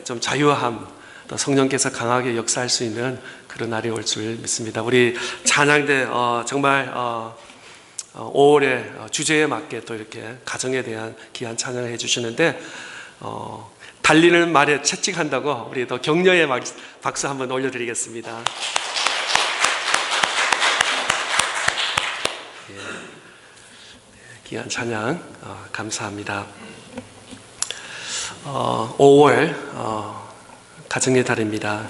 좀 자유함, 또 성령께서 강하게 역사할 수 있는 그런 날이 올 줄 믿습니다. 우리 찬양대 정말 5월의 주제에 맞게 또 이렇게 가정에 대한 귀한 찬양을 해주시는데 달리는 말에 채찍한다고 우리 또 격려의 박수 한번 올려드리겠습니다. 귀한 찬양 감사합니다. 5월 가정의 달입니다.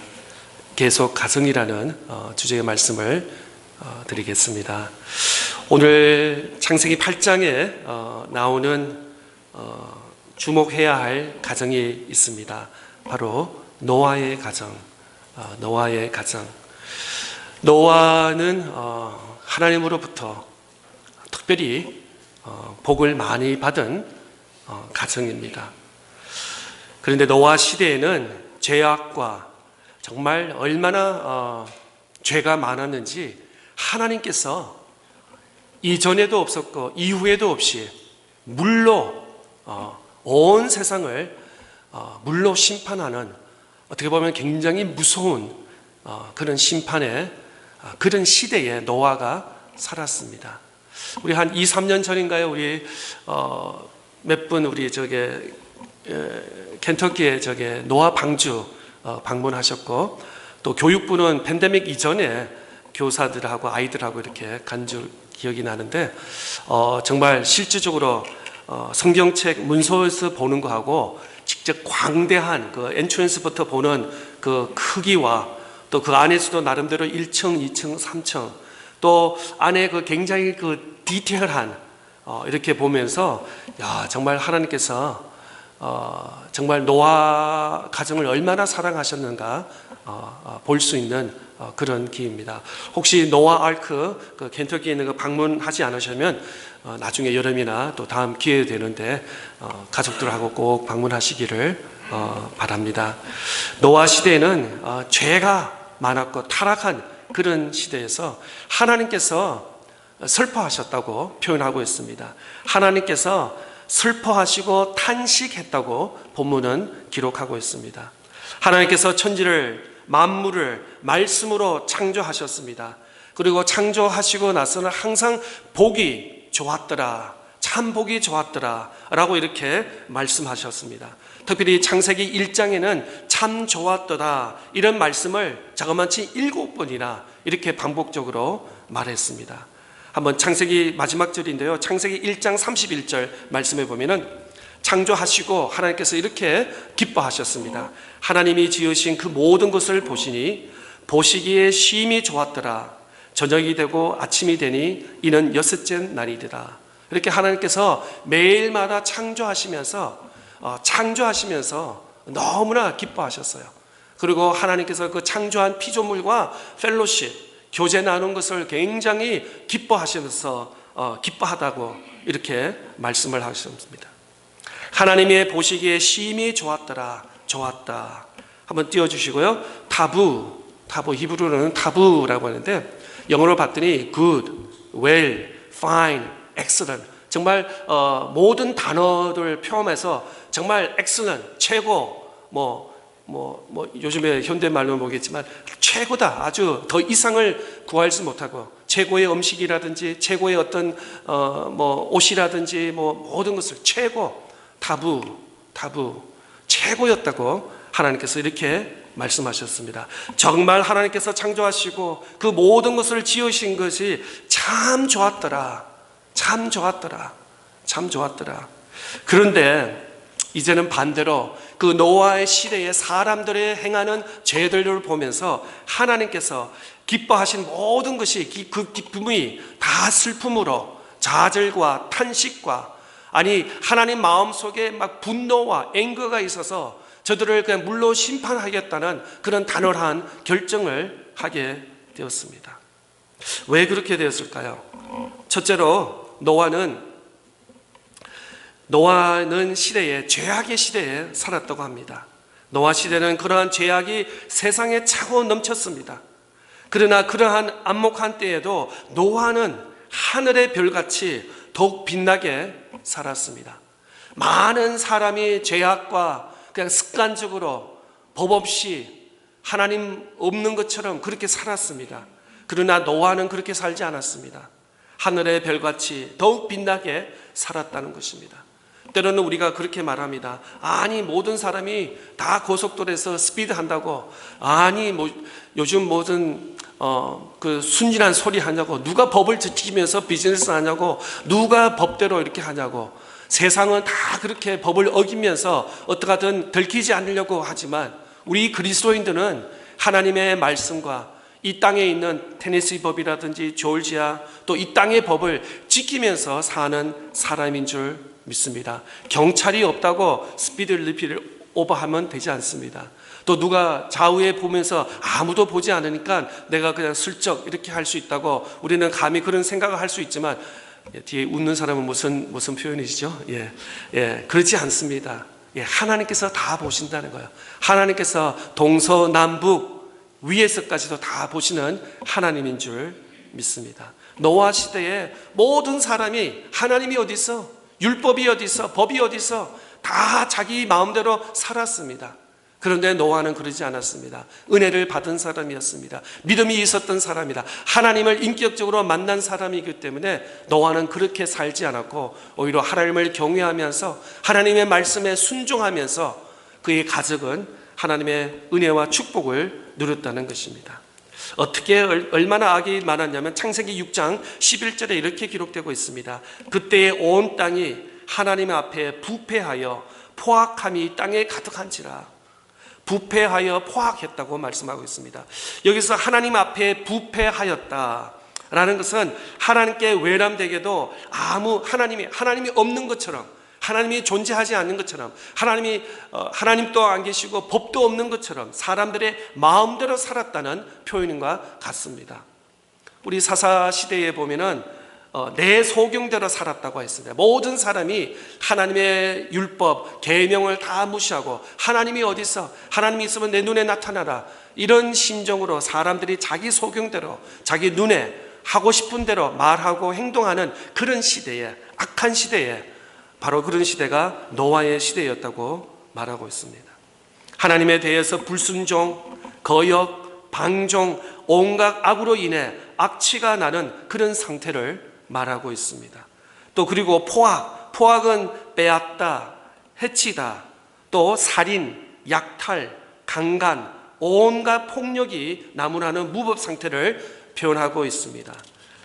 계속 가정이라는 주제의 말씀을 드리겠습니다. 오늘 창세기 8장에 나오는 주목해야 할 가정이 있습니다. 바로 노아의 가정. 노아의 가정. 노아는 하나님으로부터 특별히 복을 많이 받은 가정입니다. 그런데 노아 시대에는 죄악과 정말 얼마나 죄가 많았는지 하나님께서 이전에도 없었고 이후에도 없이 물로 온 세상을 물로 심판하는, 어떻게 보면 굉장히 무서운 그런 심판의 그런 시대에 노아가 살았습니다. 우리 한 2, 3년 전인가요? 우리 몇 분 우리 켄터키에 노아 방주 방문하셨고, 또 교육부는 팬데믹 이전에 교사들하고 아이들하고 이렇게 간 줄 기억이 나는데 정말 실질적으로 성경책 문서에서 보는 거하고 직접 광대한 그 엔트런스부터 보는 그 크기와 또 그 안에서도 나름대로 1층, 2층, 3층 또 안에 그 굉장히 그 디테일한 이렇게 보면서 정말 하나님께서 정말 노아 가정을 얼마나 사랑하셨는가 볼 수 있는 그런 기회입니다. 혹시 노아 아크 그 켄터키에 있는 거 방문하지 않으시면 나중에 여름이나 또 다음 기회 되는데 가족들하고 꼭 방문하시기를 바랍니다. 노아 시대에는 죄가 많았고 타락한 그런 시대에서 하나님께서 슬퍼하셨다고 표현하고 있습니다. 하나님께서 슬퍼하시고 탄식했다고 본문은 기록하고 있습니다. 하나님께서 천지를 만물을 말씀으로 창조하셨습니다. 그리고 창조하시고 나서는 항상 복이 좋았더라, 참 복이 좋았더라 라고 이렇게 말씀하셨습니다. 특별히 창세기 1장에는 참 좋았더라 이런 말씀을 자그마치 7번이나 이렇게 반복적으로 말했습니다. 한번 창세기 마지막 절인데요, 창세기 1장 31절 말씀해 보면은 창조하시고 하나님께서 이렇게 기뻐하셨습니다. 하나님이 지으신 그 모든 것을 보시니 보시기에 심히 좋았더라. 저녁이 되고 아침이 되니 이는 여섯째 날이더라. 이렇게 하나님께서 매일마다 창조하시면서 너무나 기뻐하셨어요. 그리고 하나님께서 그 창조한 피조물과 펠로십 교제 나눈 것을 굉장히 기뻐하시면서 기뻐하다고 이렇게 말씀을 하셨습니다. 하나님의 보시기에 심히 좋았더라, 좋았다. 한번 띄워주시고요. 타부 히브리어로는 타부라고 하는데 영어로 봤더니 good, well, fine, excellent. 정말 모든 단어들 포함해서 정말 excellent, 최고, 요즘에 현대말로 보겠지만 최고다, 아주 더 이상을 구할 수 못하고 최고의 음식이라든지 최고의 어떤 옷이라든지 모든 것을 최고, 타부 최고였다고 하나님께서 이렇게 말씀하셨습니다. 정말 하나님께서 창조하시고 그 모든 것을 지으신 것이 참 좋았더라, 참 좋았더라, 참 좋았더라. 그런데 이제는 반대로 그 노아의 시대에 사람들의 행하는 죄들을 보면서 하나님께서 기뻐하신 모든 것이 그 기쁨이 다 슬픔으로 좌절과 탄식과 하나님 마음속에 막 분노와 앵거가 있어서 저들을 그냥 물로 심판하겠다는 그런 단호한 결정을 하게 되었습니다. 왜 그렇게 되었을까요? 첫째로 노아는 시대에 죄악의 시대에 살았다고 합니다. 노아 시대는 그러한 죄악이 세상에 차고 넘쳤습니다. 그러나 그러한暗목한 때에도 노아는 하늘의 별같이 더욱 빛나게 살았습니다. 많은 사람이 죄악과 그냥 습관적으로 법 없이 하나님 없는 것처럼 그렇게 살았습니다. 그러나 노아는 그렇게 살지 않았습니다. 하늘의 별같이 더욱 빛나게 살았다는 것입니다. 때로는 우리가 그렇게 말합니다. 아니 모든 사람이 다 고속도로에서 스피드 한다고, 아니 뭐 요즘 모든 그 순진한 소리 하냐고, 누가 법을 지키면서 비즈니스 하냐고, 누가 법대로 이렇게 하냐고. 세상은 다 그렇게 법을 어기면서 어떻게든 들키지 않으려고 하지만 우리 그리스도인들은 하나님의 말씀과 이 땅에 있는 테네시 법이라든지 조지아 또 이 땅의 법을 지키면서 사는 사람인 줄 믿습니다. 경찰이 없다고 스피드 리미트를 오버하면 되지 않습니다. 또 누가 좌우에 보면서 아무도 보지 않으니까 내가 그냥 슬쩍 이렇게 할 수 있다고 우리는 감히 그런 생각을 할 수 있지만, 뒤에 웃는 사람은 무슨 표현이시죠? 그렇지 않습니다. 하나님께서 다 보신다는 거예요. 하나님께서 동서남북 위에서까지도 다 보시는 하나님인 줄 믿습니다. 노아 시대에 모든 사람이 하나님이 어디 있어? 율법이 어디 있어? 법이 어디 있어? 다 자기 마음대로 살았습니다. 그런데 노아는 그러지 않았습니다. 은혜를 받은 사람이었습니다. 믿음이 있었던 사람이다. 하나님을 인격적으로 만난 사람이기 때문에 노아는 그렇게 살지 않았고 오히려 하나님을 경외하면서 하나님의 말씀에 순종하면서 그의 가족은 하나님의 은혜와 축복을 누렸다는 것입니다. 어떻게 얼마나 악이 많았냐면 창세기 6장 11절에 이렇게 기록되고 있습니다. 그때의 온 땅이 하나님 앞에 부패하여 포악함이 땅에 가득한지라. 부패하여 포악했다고 말씀하고 있습니다. 여기서 하나님 앞에 부패하였다라는 것은 하나님께 외람되게도 하나님이 없는 것처럼, 하나님이 존재하지 않는 것처럼, 하나님도 안 계시고 법도 없는 것처럼 사람들의 마음대로 살았다는 표현과 같습니다. 우리 사사시대에 보면은 내 소경대로 살았다고 했습니다. 모든 사람이 하나님의 율법, 계명을 다 무시하고 하나님이 어디 있어? 하나님이 있으면 내 눈에 나타나라. 이런 심정으로 사람들이 자기 소경대로, 자기 눈에 하고 싶은 대로 말하고 행동하는 그런 시대에, 악한 시대에, 바로 그런 시대가 노아의 시대였다고 말하고 있습니다. 하나님에 대해서 불순종, 거역, 방종, 온갖 악으로 인해 악취가 나는 그런 상태를 말하고 있습니다. 또 그리고 포악은 빼앗다, 해치다, 또 살인, 약탈, 강간, 온갖 폭력이 나무라는 무법 상태를 표현하고 있습니다.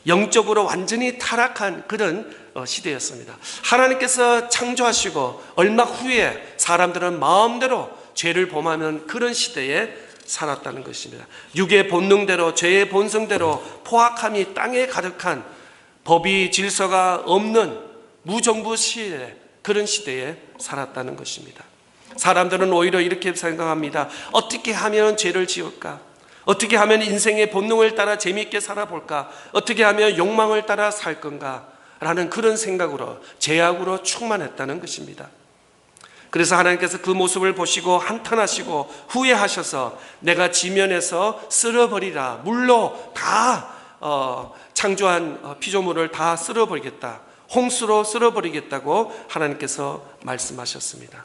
영적으로 완전히 타락한 그런 시대였습니다. 하나님께서 창조하시고 얼마 후에 사람들은 마음대로 죄를 범하는 그런 시대에 살았다는 것입니다. 육의 본능대로, 죄의 본성대로 포악함이 땅에 가득한 법이 질서가 없는 무정부 시대, 그런 시대에 살았다는 것입니다. 사람들은 오히려 이렇게 생각합니다. 어떻게 하면 죄를 지을까? 어떻게 하면 인생의 본능을 따라 재미있게 살아볼까? 어떻게 하면 욕망을 따라 살 건가? 라는 그런 생각으로, 죄악으로 충만했다는 것입니다. 그래서 하나님께서 그 모습을 보시고 한탄하시고 후회하셔서 내가 지면에서 쓸어버리라, 물로 다 창조한 피조물을 다 쓸어버리겠다, 홍수로 쓸어버리겠다고 하나님께서 말씀하셨습니다.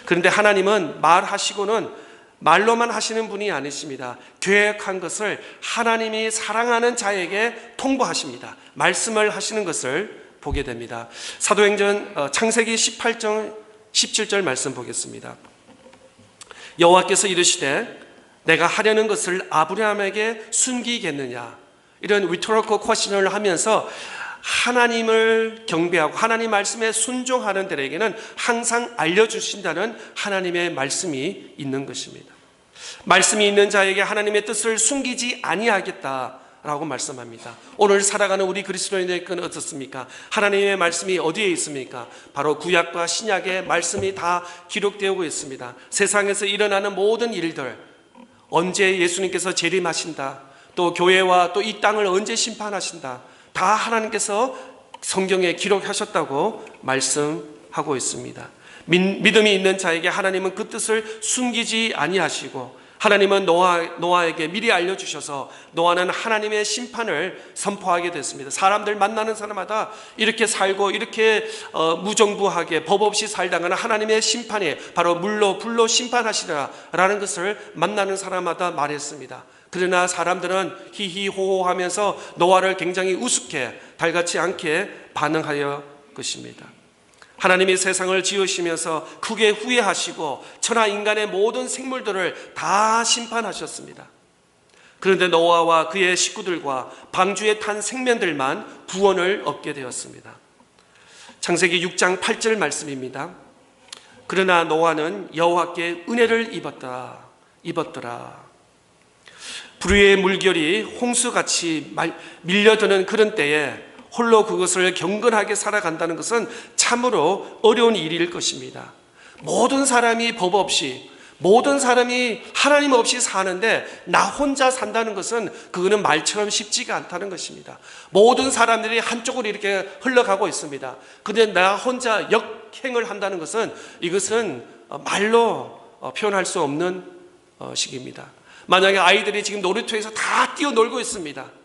그런데 하나님은 말하시고는 말로만 하시는 분이 아니십니다. 계획한 것을 하나님이 사랑하는 자에게 통보하십니다. 말씀을 하시는 것을 보게 됩니다. 사도행전 창세기 18장 17절 말씀 보겠습니다. 여호와께서 이르시되 내가 하려는 것을 아브라함에게 숨기겠느냐, 이런 리토리컬 퀘스천을 하면서 하나님을 경배하고 하나님 말씀에 순종하는 자에게는 항상 알려주신다는 하나님의 말씀이 있는 것입니다. 말씀이 있는 자에게 하나님의 뜻을 숨기지 아니하겠다라고 말씀합니다. 오늘 살아가는 우리 그리스도인들은 어떻습니까? 하나님의 말씀이 어디에 있습니까? 바로 구약과 신약의 말씀이 다 기록되고 있습니다. 세상에서 일어나는 모든 일들, 언제 예수님께서 재림하신다, 또 교회와 또 이 땅을 언제 심판하신다, 다 하나님께서 성경에 기록하셨다고 말씀하고 있습니다. 믿음이 있는 자에게 하나님은 그 뜻을 숨기지 아니하시고 하나님은 노아에게 미리 알려주셔서 노아는 하나님의 심판을 선포하게 됐습니다. 사람들 만나는 사람마다 이렇게 살고 이렇게 무정부하게 법 없이 살다가는 하나님의 심판이 바로 물로 불로 심판하시리라라는 것을 만나는 사람마다 말했습니다. 그러나 사람들은 히히호호 하면서 노아를 굉장히 우습게 달갑지 않게 반응하여 것입니다. 하나님이 세상을 지으시면서 크게 후회하시고 천하 인간의 모든 생물들을 다 심판하셨습니다. 그런데 노아와 그의 식구들과 방주에 탄 생명들만 구원을 얻게 되었습니다. 창세기 6장 8절 말씀입니다. 그러나 노아는 여호와께 은혜를 입었더라. 불의의 물결이 홍수같이 밀려드는 그런 때에 홀로 그것을 경건하게 살아간다는 것은 참으로 어려운 일일 것입니다. 모든 사람이 법 없이, 모든 사람이 하나님 없이 사는데 나 혼자 산다는 것은 그거는 말처럼 쉽지가 않다는 것입니다. 모든 사람들이 한쪽으로 이렇게 흘러가고 있습니다. 그런데 나 혼자 역행을 한다는 것은 이것은 말로 표현할 수 없는 시기입니다. 만약에 아이들이 지금 놀이터에서 다 뛰어놀고 있습니다.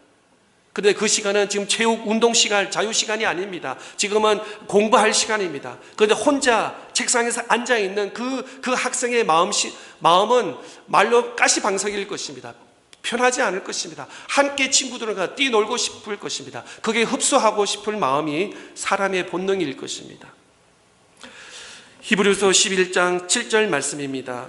그런데 그 시간은 지금 체육 운동 시간, 자유 시간이 아닙니다. 지금은 공부할 시간입니다. 그런데 혼자 책상에서 앉아 있는 그 학생의 마음은 말로 가시방석일 것입니다. 편하지 않을 것입니다. 함께 친구들과 뛰놀고 싶을 것입니다. 그게 흡수하고 싶을 마음이 사람의 본능일 것입니다. 히브리서 11장 7절 말씀입니다.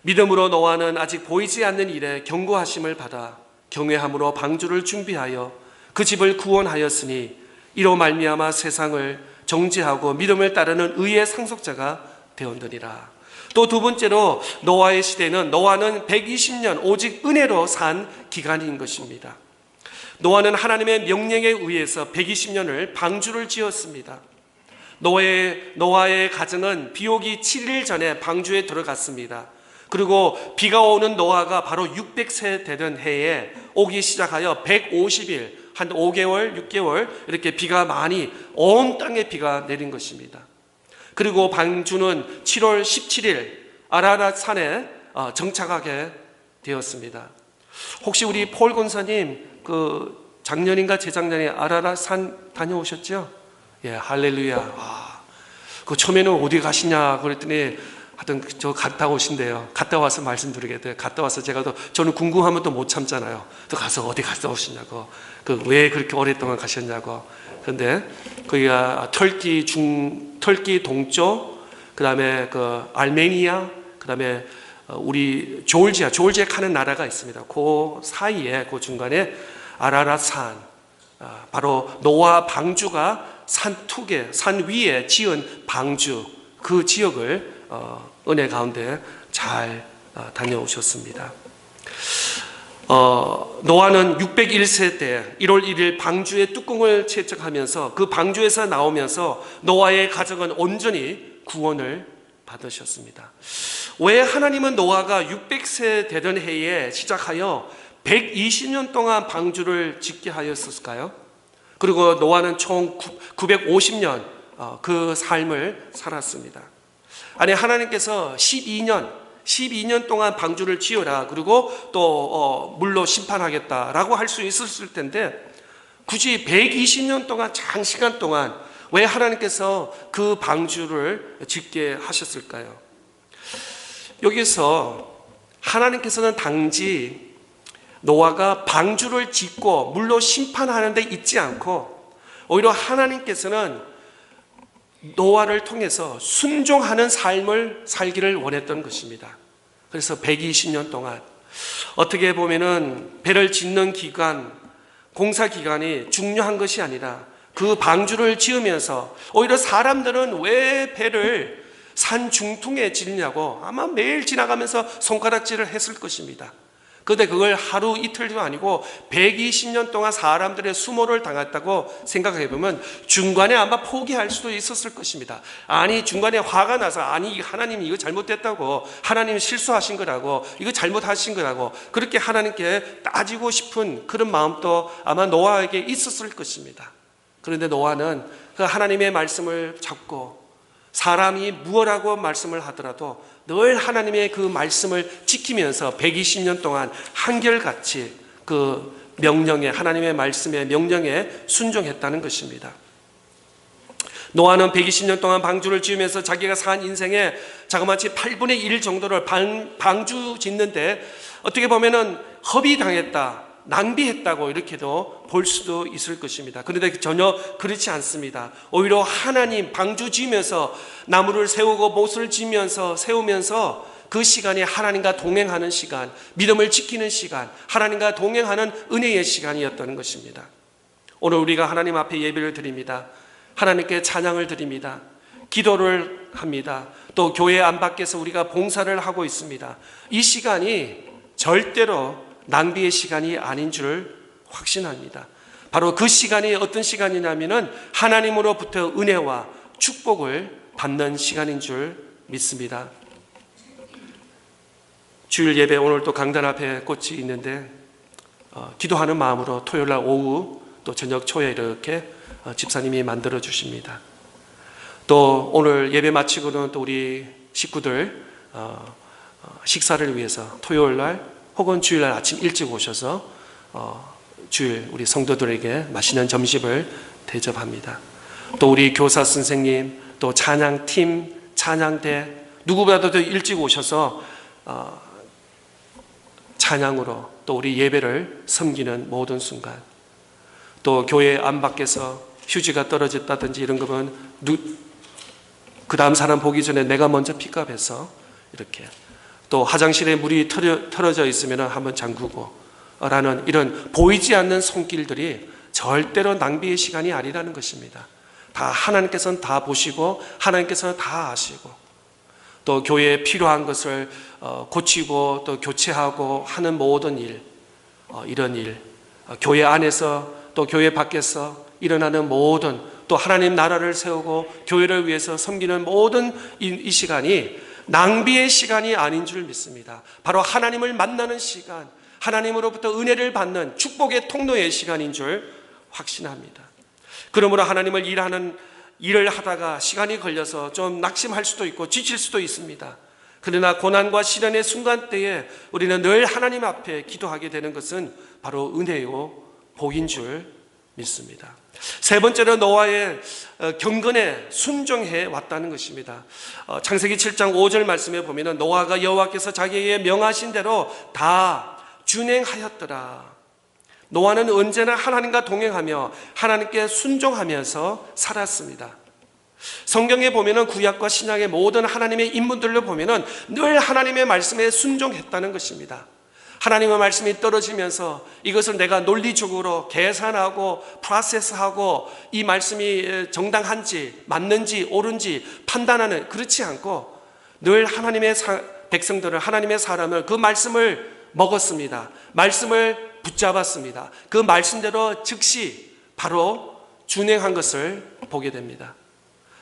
믿음으로 노아는 아직 보이지 않는 일에 경고하심을 받아 경외함으로 방주를 준비하여 그 집을 구원하였으니 이로 말미암아 세상을 정죄하고 믿음을 따르는 의의 상속자가 되었느니라. 또 두 번째로 노아의 시대는 노아는 120년 오직 은혜로 산 기간인 것입니다. 노아는 하나님의 명령에 의해서 120년을 방주를 지었습니다. 노아의 가정은 비오기 7일 전에 방주에 들어갔습니다. 그리고 비가 오는 노아가 바로 600세 되던 해에 오기 시작하여 150일, 한 5개월, 6개월 이렇게 비가 많이 온 땅에 비가 내린 것입니다. 그리고 방주는 7월 17일 아라랏 산에 정착하게 되었습니다. 혹시 우리 폴 권사님 그 작년인가 재작년에 아라랏 산 다녀오셨죠? 예, 할렐루야. 그 처음에는 어디 가시냐 그랬더니 하여튼 저 갔다 오신대요. 갔다 와서 말씀드리게 돼요. 갔다 와서 저는 궁금하면 또 못 참잖아요. 또 가서 어디 갔다 오시냐고, 왜 그렇게 오랫동안 가셨냐고. 그런데 거기가 터키 동쪽, 그 다음에 그 알메니아, 그 다음에 우리 조르지아 가는 나라가 있습니다. 그 사이에 그 중간에 아라랏 산, 바로 노아 방주가 산 위에 지은 방주, 그 지역을 은혜 가운데 잘 다녀오셨습니다. 노아는 601세 때 1월 1일 방주의 뚜껑을 채척하면서 그 방주에서 나오면서 노아의 가정은 온전히 구원을 받으셨습니다. 왜 하나님은 노아가 600세 되던 해에 시작하여 120년 동안 방주를 짓게 하였을까요? 그리고 노아는 총 950년 그 삶을 살았습니다. 아니, 하나님께서 12년 동안 방주를 지어라, 그리고 또 물로 심판하겠다라고 할 수 있었을 텐데 굳이 120년 동안, 장시간 동안 왜 하나님께서 그 방주를 짓게 하셨을까요? 여기서 하나님께서는 단지 노아가 방주를 짓고 물로 심판하는 데 있지 않고 오히려 하나님께서는 노아를 통해서 순종하는 삶을 살기를 원했던 것입니다. 그래서 120년 동안 어떻게 보면은 배를 짓는 기간, 공사 기간이 중요한 것이 아니라 그 방주를 지으면서 오히려 사람들은 왜 배를 산 중퉁에 짓냐고 아마 매일 지나가면서 손가락질을 했을 것입니다. 그런데 그걸 하루 이틀도 아니고 120년 동안 사람들의 수모를 당했다고 생각해 보면 중간에 아마 포기할 수도 있었을 것입니다. 아니, 중간에 화가 나서 아니, 하나님이 이거 잘못됐다고, 하나님이 실수하신 거라고, 이거 잘못하신 거라고 그렇게 하나님께 따지고 싶은 그런 마음도 아마 노아에게 있었을 것입니다. 그런데 노아는 그 하나님의 말씀을 잡고 사람이 무엇라고 말씀을 하더라도 늘 하나님의 그 말씀을 지키면서 120년 동안 한결같이 그 명령에, 하나님의 말씀의 명령에 순종했다는 것입니다. 노아는 120년 동안 방주를 지으면서 자기가 산 인생의 자그마치 8분의 1 정도를 방주 짓는데 어떻게 보면은 허비당했다, 낭비했다고 이렇게도 볼 수도 있을 것입니다. 그런데 전혀 그렇지 않습니다. 오히려 하나님 방주 지으면서 나무를 세우고 못을 지면서 세우면서 그 시간이 하나님과 동행하는 시간, 믿음을 지키는 시간, 하나님과 동행하는 은혜의 시간이었다는 것입니다. 오늘 우리가 하나님 앞에 예배를 드립니다. 하나님께 찬양을 드립니다. 기도를 합니다. 또 교회 안팎에서 우리가 봉사를 하고 있습니다. 이 시간이 절대로 낭비의 시간이 아닌 줄 확신합니다. 바로 그 시간이 어떤 시간이냐면은 하나님으로부터 은혜와 축복을 받는 시간인 줄 믿습니다. 주일 예배 오늘 또 강단 앞에 꽃이 있는데 기도하는 마음으로 토요일날 오후 또 저녁 초에 이렇게 집사님이 만들어 주십니다. 또 오늘 예배 마치고는 또 우리 식구들 식사를 위해서 토요일날 혹은 주일날 아침 일찍 오셔서 주일 우리 성도들에게 맛있는 점심을 대접합니다. 또 우리 교사 선생님, 또 찬양팀, 찬양대 누구보다도 더 일찍 오셔서 찬양으로 또 우리 예배를 섬기는 모든 순간, 또 교회 안팎에서 휴지가 떨어졌다든지 이런 거면 그 다음 사람 보기 전에 내가 먼저 픽업해서 이렇게, 또 화장실에 물이 털어져 있으면 한번 잠그고 라는 이런 보이지 않는 손길들이 절대로 낭비의 시간이 아니라는 것입니다. 다 하나님께서는 다 보시고 하나님께서는 다 아시고, 또 교회에 필요한 것을 고치고 또 교체하고 하는 모든 일, 이런 일, 교회 안에서 또 교회 밖에서 일어나는 모든, 또 하나님 나라를 세우고 교회를 위해서 섬기는 모든 이 시간이 낭비의 시간이 아닌 줄 믿습니다. 바로 하나님을 만나는 시간, 하나님으로부터 은혜를 받는 축복의 통로의 시간인 줄 확신합니다. 그러므로 하나님을 일을 하다가 시간이 걸려서 좀 낙심할 수도 있고 지칠 수도 있습니다. 그러나 고난과 시련의 순간대에 우리는 늘 하나님 앞에 기도하게 되는 것은 바로 은혜요 복인 줄 믿습니다. 세 번째로 노아의 경건에 순종해 왔다는 것입니다. 창세기 7장 5절 말씀에 보면 노아가 여호와께서 자기에게 명하신 대로 다 준행하였더라. 노아는 언제나 하나님과 동행하며 하나님께 순종하면서 살았습니다. 성경에 보면 구약과 신약의 모든 하나님의 인물들로 보면 늘 하나님의 말씀에 순종했다는 것입니다. 하나님의 말씀이 떨어지면서 이것을 내가 논리적으로 계산하고 프로세스하고 이 말씀이 정당한지 맞는지 옳은지 판단하는, 그렇지 않고 늘 하나님의 백성들을, 하나님의 사람을 그 말씀을 먹었습니다. 말씀을 붙잡았습니다. 그 말씀대로 즉시 바로 준행한 것을 보게 됩니다.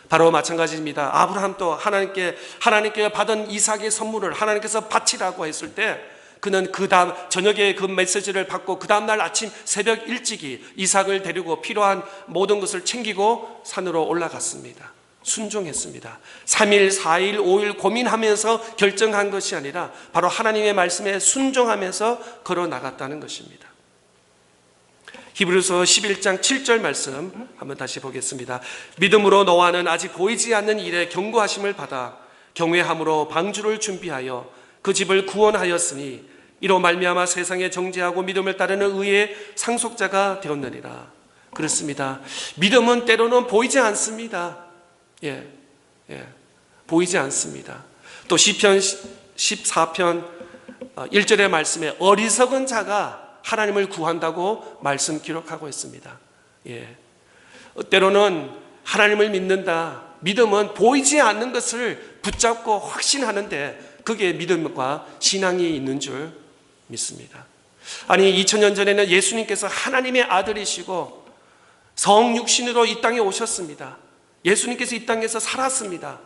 바로 마찬가지입니다. 아브라함도 하나님께 받은 이삭의 선물을 하나님께서 바치라고 했을 때 그는 그 다음 저녁에 그 메시지를 받고 그 다음날 아침 새벽 일찍이 이삭을 데리고 필요한 모든 것을 챙기고 산으로 올라갔습니다. 순종했습니다. 3일, 4일, 5일 고민하면서 결정한 것이 아니라 바로 하나님의 말씀에 순종하면서 걸어 나갔다는 것입니다. 히브리서 11장 7절 말씀 한번 다시 보겠습니다. 믿음으로 노아는 아직 보이지 않는 일에 경고하심을 받아 경외함으로 방주를 준비하여 그 집을 구원하였으니 이로 말미암아 세상에 정죄하고 믿음을 따르는 의의 상속자가 되었느니라. 그렇습니다. 믿음은 때로는 보이지 않습니다. 보이지 않습니다. 또 시편 14편 1절의 말씀에 어리석은 자가 하나님을 구한다고 말씀 기록하고 있습니다. 때로는 하나님을 믿는다. 믿음은 보이지 않는 것을 붙잡고 확신하는데 그게 믿음과 신앙이 있는 줄 믿습니다. 아니 2000년 전에는 예수님께서 하나님의 아들이시고 성육신으로 이 땅에 오셨습니다. 예수님께서 이 땅에서 살았습니다.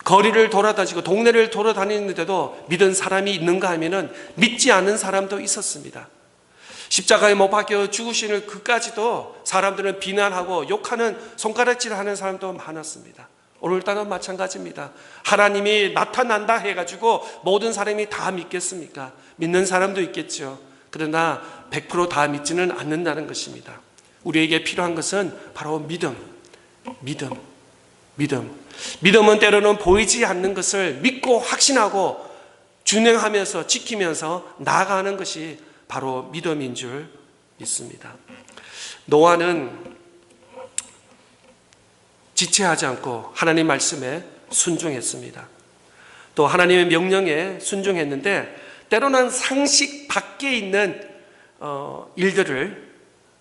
거리를 돌아다니고 동네를 돌아다니는데도 믿은 사람이 있는가 하면은 믿지 않는 사람도 있었습니다. 십자가에 못 박혀 죽으시는 그까지도 사람들은 비난하고 욕하는, 손가락질하는 사람도 많았습니다. 오늘따라 마찬가지입니다. 하나님이 나타난다 해가지고 모든 사람이 다 믿겠습니까? 믿는 사람도 있겠죠. 그러나 100%다 믿지는 않는다는 것입니다. 우리에게 필요한 것은 바로 믿음. 믿음은 때로는 보이지 않는 것을 믿고 확신하고 준행하면서 지키면서 나아가는 것이 바로 믿음인 줄 믿습니다. 노아는 지체하지 않고 하나님 말씀에 순종했습니다. 또 하나님의 명령에 순종했는데 때로는 상식 밖에 있는 일들을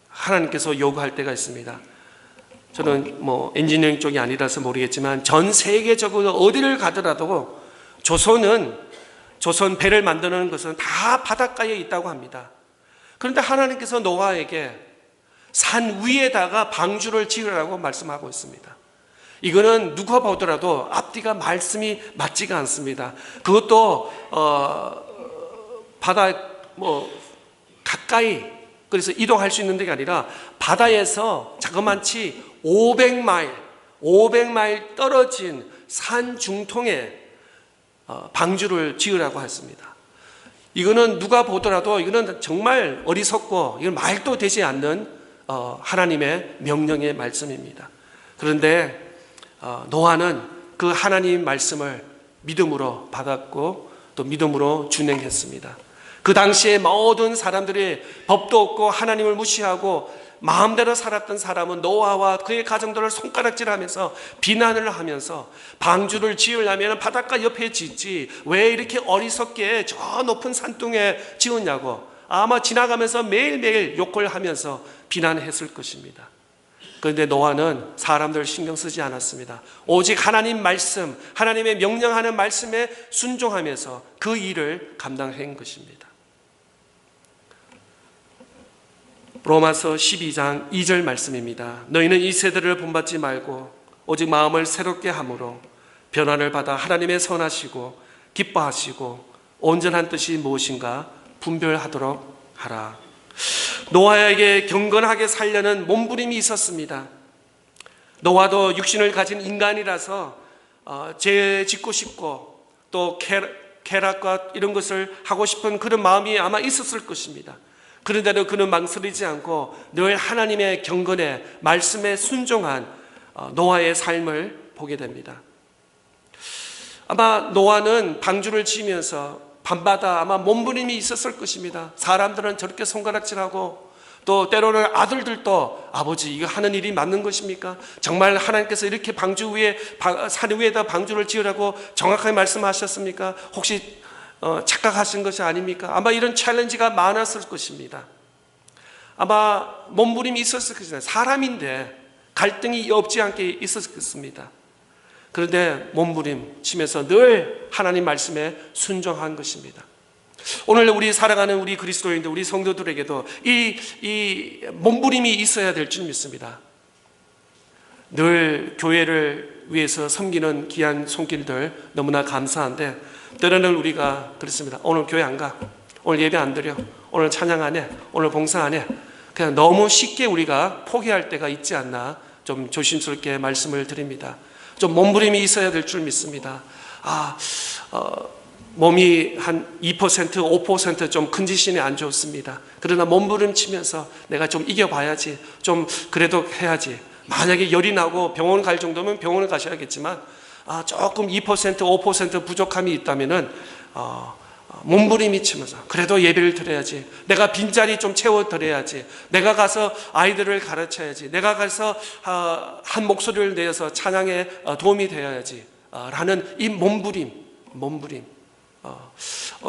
하나님께서 요구할 때가 있습니다. 저는 엔지니어링 쪽이 아니라서 모르겠지만 전 세계적으로 어디를 가더라도 조선 배를 만드는 것은 다 바닷가에 있다고 합니다. 그런데 하나님께서 노아에게 산 위에다가 방주를 지으라고 말씀하고 있습니다. 이거는 누가 보더라도 앞뒤가 말씀이 맞지가 않습니다. 그것도 바다 가까이, 그래서 이동할 수 있는 데가 아니라 바다에서 자그만치 500마일 떨어진 산 중통에 방주를 지으라고 했습니다. 이거는 누가 보더라도 이거는 정말 어리석고 이건 말도 되지 않는 하나님의 명령의 말씀입니다. 그런데 노아는 그 하나님 말씀을 믿음으로 받았고 또 믿음으로 준행했습니다. 그 당시에 모든 사람들이 법도 없고 하나님을 무시하고 마음대로 살았던 사람은 노아와 그의 가정들을 손가락질하면서 비난을 하면서 방주를 지으려면 바닷가 옆에 짓지 왜 이렇게 어리석게 저 높은 산둥에 지었냐고 아마 지나가면서 매일매일 욕을 하면서 비난했을 것입니다. 그런데 노아는 사람들 신경 쓰지 않았습니다. 오직 하나님 말씀, 하나님의 명령하는 말씀에 순종하면서 그 일을 감당한 것입니다. 로마서 12장 2절 말씀입니다. 너희는 이 세대를 본받지 말고 오직 마음을 새롭게 함으로 변화를 받아 하나님의 선하시고 기뻐하시고 온전한 뜻이 무엇인가 분별하도록 하라. 노아에게 경건하게 살려는 몸부림이 있었습니다. 노아도 육신을 가진 인간이라서 죄 짓고 싶고 또 쾌락과 이런 것을 하고 싶은 그런 마음이 아마 있었을 것입니다. 그런데도 그는 망설이지 않고 늘 하나님의 경건에 말씀에 순종한 노아의 삶을 보게 됩니다. 아마 노아는 방주를 지으면서 밤마다 아마 몸부림이 있었을 것입니다. 사람들은 저렇게 손가락질하고 또 때로는 아들들도 아버지 이거 하는 일이 맞는 것입니까? 정말 하나님께서 이렇게 방주 위에 산 위에다 방주를 지으라고 정확하게 말씀하셨습니까? 혹시 착각하신 것이 아닙니까? 아마 이런 챌린지가 많았을 것입니다. 아마 몸부림이 있었을 것입니다. 사람인데 갈등이 없지 않게 있었을 것입니다. 그런데 몸부림 치면서 늘 하나님 말씀에 순종한 것입니다. 오늘 우리 살아가는 우리 그리스도인들, 우리 성도들에게도 이 몸부림이 있어야 될 줄 믿습니다. 늘 교회를 위해서 섬기는 귀한 손길들 너무나 감사한데 때로는 우리가 그렇습니다. 오늘 교회 안 가, 오늘 예배 안 드려, 오늘 찬양 안 해, 오늘 봉사 안 해. 그냥 너무 쉽게 우리가 포기할 때가 있지 않나 좀 조심스럽게 말씀을 드립니다. 좀 몸부림이 있어야 될 줄 믿습니다. 몸이 한 2%, 5% 좀 컨디션이 안 좋습니다. 그러나 몸부림치면서 내가 좀 이겨봐야지, 좀 그래도 해야지. 만약에 열이 나고 병원 갈 정도면 병원을 가셔야겠지만 조금 2%, 5% 부족함이 있다면은 몸부림이 치면서 그래도 예배를 드려야지, 내가 빈자리 좀 채워드려야지, 내가 가서 아이들을 가르쳐야지, 내가 가서 한 목소리를 내어서 찬양에 도움이 되어야지 라는 이 몸부림.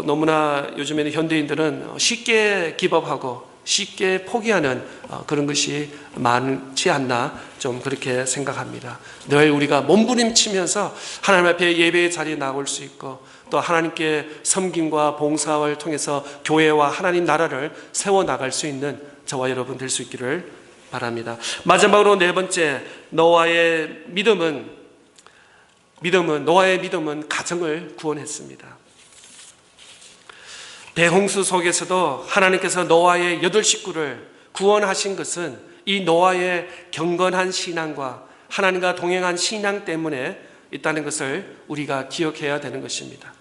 너무나 요즘에는 현대인들은 쉽게 기법하고 쉽게 포기하는 그런 것이 많지 않나 좀 그렇게 생각합니다. 늘 우리가 몸부림치면서 하나님 앞에 예배의 자리에 나올 수 있고 또 하나님께 섬김과 봉사를 통해서 교회와 하나님 나라를 세워나갈 수 있는 저와 여러분 될 수 있기를 바랍니다. 마지막으로 네 번째, 노아의 믿음은 가정을 구원했습니다. 대홍수 속에서도 하나님께서 노아의 8식구를 구원하신 것은 이 노아의 경건한 신앙과 하나님과 동행한 신앙 때문에 있다는 것을 우리가 기억해야 되는 것입니다.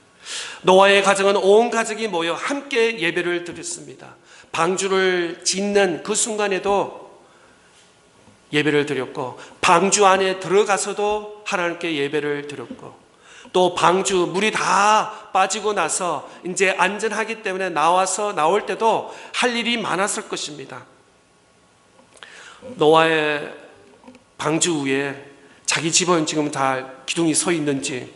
노아의 가정은 온 가족이 모여 함께 예배를 드렸습니다. 방주를 짓는 그 순간에도 예배를 드렸고, 방주 안에 들어가서도 하나님께 예배를 드렸고, 또 방주 물이 다 빠지고 나서 이제 안전하기 때문에 나올 때도 할 일이 많았을 것입니다. 노아의 방주 위에 자기 집은 지금 다 기둥이 서 있는지,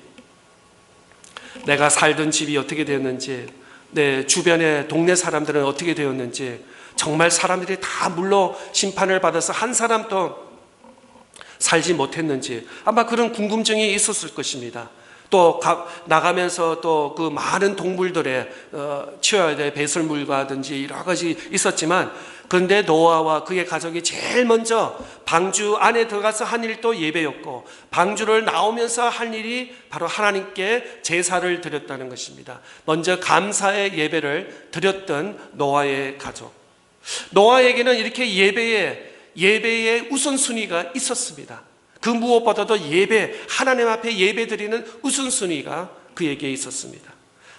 내가 살던 집이 어떻게 되었는지, 내 주변의 동네 사람들은 어떻게 되었는지, 정말 사람들이 다 물로 심판을 받아서 한 사람도 살지 못했는지 아마 그런 궁금증이 있었을 것입니다. 또 나가면서 또 그 많은 동물들의 치워야 될 배설물과든지 여러 가지 있었지만, 그런데 노아와 그의 가족이 제일 먼저 방주 안에 들어가서 한 일도 예배였고, 방주를 나오면서 할 일이 바로 하나님께 제사를 드렸다는 것입니다. 먼저 감사의 예배를 드렸던 노아의 가족. 노아에게는 이렇게 예배의 우선순위가 있었습니다. 그 무엇보다도 하나님 앞에 예배드리는 우선순위가 그에게 있었습니다.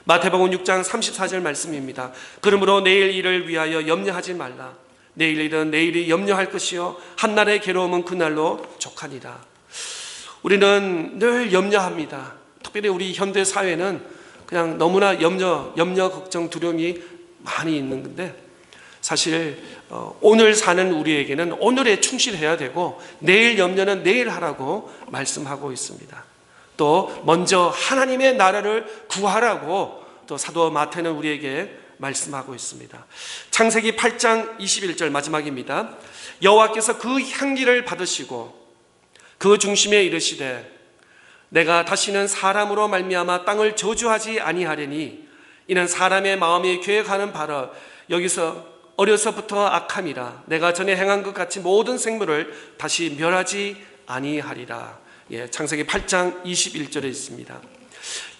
마태복음 6장 34절 말씀입니다. 그러므로 내일 일을 위하여 염려하지 말라. 내일 일은 내일이 염려할 것이요 한날의 괴로움은 그날로 족하니라. 우리는 늘 염려합니다. 특별히 우리 현대 사회는 그냥 너무나 염려, 걱정, 두려움이 많이 있는 건데, 사실 오늘 사는 우리에게는 오늘에 충실해야 되고, 내일 염려는 내일 하라고 말씀하고 있습니다. 또 먼저 하나님의 나라를 구하라고 또 사도 마태는 우리에게 말씀하고 있습니다. 창세기 8장 21절 마지막입니다. 여호와께서 그 향기를 받으시고 그 중심에 이르시되 내가 다시는 사람으로 말미암아 땅을 저주하지 아니하리니 이는 사람의 마음이 계획하는 바라. 여기서 어려서부터 악함이라. 내가 전에 행한 것 같이 모든 생물을 다시 멸하지 아니하리라. 창세기 8장 21절에 있습니다.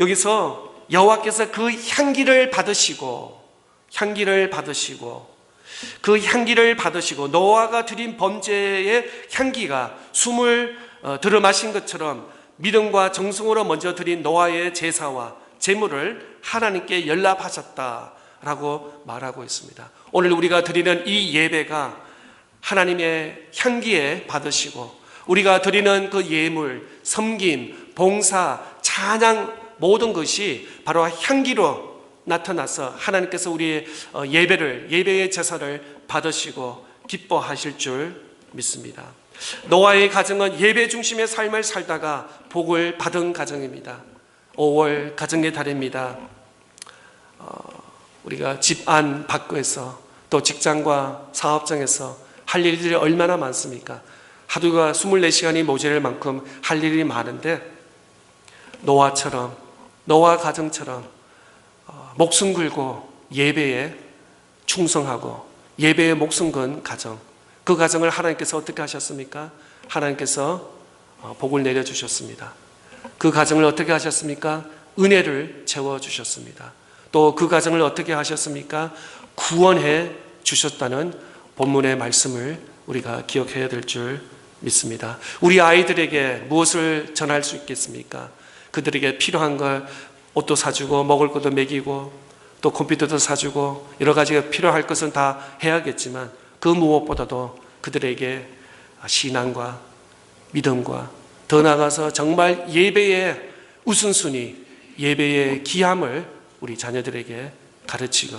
여기서 여호와께서 그 향기를 받으시고 그 향기를 받으시고 노아가 드린 범죄의 향기가 숨을 들어 마신 것처럼 믿음과 정성으로 먼저 드린 노아의 제사와 제물을 하나님께 연락하셨다라고 말하고 있습니다. 오늘 우리가 드리는 이 예배가 하나님의 향기에 받으시고, 우리가 드리는 그 예물, 섬김, 봉사, 찬양 모든 것이 바로 향기로 나타나서 하나님께서 우리의 예배의 제사를 받으시고 기뻐하실 줄 믿습니다. 노아의 가정은 예배 중심의 삶을 살다가 복을 받은 가정입니다. 5월 가정의 달입니다. 우리가 집 안 밖에서 또 직장과 사업장에서 할 일들이 얼마나 많습니까? 하루가 24시간이 모자랄 만큼 할 일이 많은데, 노아 가정처럼 목숨 걸고 예배에 충성하고 예배에 목숨 건 가정, 그 가정을 하나님께서 어떻게 하셨습니까? 하나님께서 복을 내려주셨습니다. 그 가정을 어떻게 하셨습니까? 은혜를 채워주셨습니다. 또 그 가정을 어떻게 하셨습니까? 구원해 주셨다는 본문의 말씀을 우리가 기억해야 될 줄 믿습니다. 우리 아이들에게 무엇을 전할 수 있겠습니까? 그들에게 필요한 걸 옷도 사주고 먹을 것도 먹이고 또 컴퓨터도 사주고 여러 가지가 필요할 것은 다 해야겠지만, 그 무엇보다도 그들에게 신앙과 믿음과 더 나아가서 정말 예배의 우선순위, 예배의 귀함을 우리 자녀들에게 가르치고,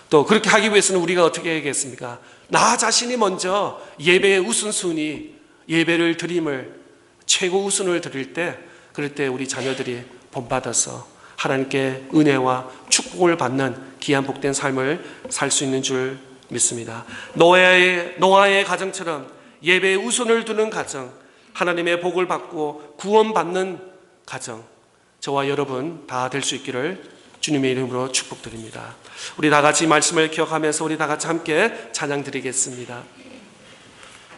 또 그렇게 하기 위해서는 우리가 어떻게 해야겠습니까? 나 자신이 먼저 예배의 우선순위, 예배를 드림을 최고 우선을 드릴 때, 그럴 때 우리 자녀들이 본받아서 하나님께 은혜와 축복을 받는 귀한 복된 삶을 살 수 있는 줄 믿습니다. 노아의 가정처럼 예배의 우선을 두는 가정, 하나님의 복을 받고 구원받는 가정, 저와 여러분 다 될 수 있기를 주님의 이름으로 축복드립니다. 우리 다 같이 말씀을 기억하면서 우리 다 같이 함께 찬양 드리겠습니다.